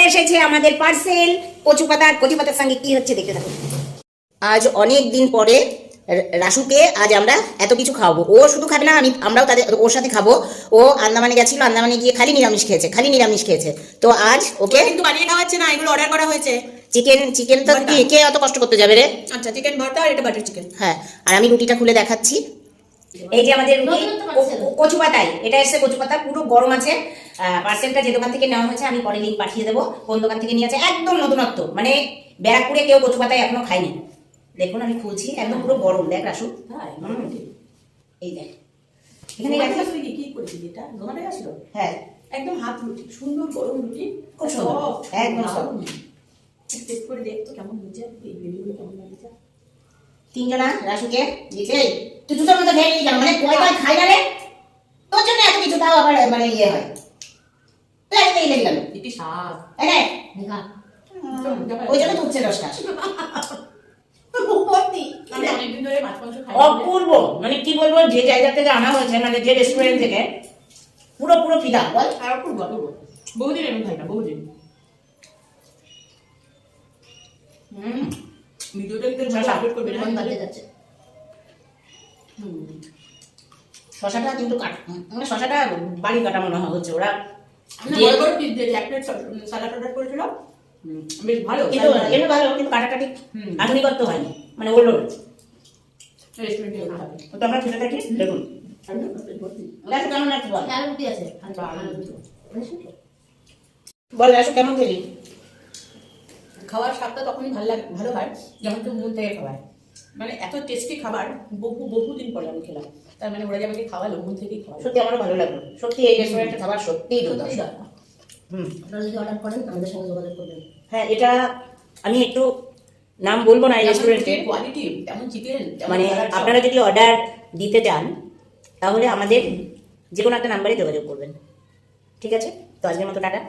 এসেছে আমাদের পার্সেল কচু পাতা। আর কচু পাতার সঙ্গে কি হচ্ছে দেখতে থাকুন। আজ অনেক দিন পরে রাসুকে আজ আমরা এত কিছু খাওয়াবো। ও শুধু খাবে না, আমরাও ওর সাথে খাবো। ও আন্দামানে গেছিল, আন্দামানে গিয়ে খালি নিরামিষ খেয়েছে। তো আজ ওকে কিন্তু বানিয়ে খাওয়াচ্ছে না, এগুলো অর্ডার করা হয়েছে। চিকেন তো কে অত কষ্ট করতে যাবে রে। আচ্ছা, চিকেন ভর্তা আর এটা বাটার চিকেন। হ্যাঁ, আর আমি রুটিটা খুলে দেখাচ্ছি। এই যে আমাদের রুটি কচু পাতায়, এটা এসে কচু পাতা পুরো গরম আছে। পার্সেলটা যে দোকান থেকে নেওয়া হয়েছে আমি পরে লিঙ্ক পাঠিয়ে দেবো, কোন দোকান থেকে নিয়ে আছে। একদম নতুনত্ব, মানে ব্যারাকপুরে কেউ কচু পাতায় এখনো খায়নি। দেখুন আমি খুলছি, একদম পুরো গরম। দেখ রাসু, এই দেখ এখানে কি করেছিলি এটা? দোকানে আসলো। হ্যাঁ, একদম হাত রুটি, সুন্দর গরম রুটি, খুব সুন্দর, একদম সফট। টেস্ট করে দেখতো কেমন হয়েছে, এই ভিডিওগুলো কেমন লাগছে। তিনজনা রাসুকে দিচ্ছে। তুই দুটোর মতো খেয়ে নিয়ে যাবো, মানে কয় খাই না রে, তোর জন্য এত কিছু, তাও আবার মানে ইয়ে হয়। লেগে গেল কি স্বাদ। ওই জন্য তুলছে রসটা। অপূর্ব, মানে কি বলবো, যে জায়গা থেকে আনা হয়েছে, মানে যে রেস্টুরেন্ট থেকে, পুরো ফিদা বল। আর অপূর্ব বহুদিন এমন খাই না, বহুদিন। ভিডিওটা সাপোর্ট করবে না, যাচ্ছে। শশাটা কিন্তু মানে শশাটা বাড়ি কাটা মনে হচ্ছে। ওরা বড় বড় পিস দিয়ে এক প্লেট সালাড অর্ডার করেছিল, বেশ ভালো। কিন্তু এমনি ভালো, কিন্তু কাটাকাটি আধুনিকত্ব হয়নি, মানে ওল্ড রেস্টুরেন্টে খাবে। তো আমরা খেতে থাকি। দেখুন কেমন লাগছে বল। বল রাসু, কেমন খেলি? খাওয়ার স্বাদটা তখনই ভালো হয় যখন তুমি মন থেকে খাবার, মানে এত টেস্টি খাবার বহুদিন পরে আমি খেলাম। তার মানে ওরা যে আমাকে খাওয়ালো, মন থেকেই খাওয়ালো। সত্যি আমারও ভালো লাগলো। সত্যি এই রেস্টুরেন্টের খাবার সত্যিই দুর্দান্ত। আপনারা যদি অর্ডার করেন আমাদের সঙ্গে যোগাযোগ করবেন। হ্যাঁ, এটা আমি একটু নাম বলবো না এই রেস্টুরেন্টের কোয়ালিটি, তেমন চিকেন, মানে আপনারা যদি অর্ডার দিতে চান তাহলে আমাদের যে কোনো একটা নাম্বারে যোগাযোগ করবেন। ঠিক আছে, তো আজকের মতো টাটা।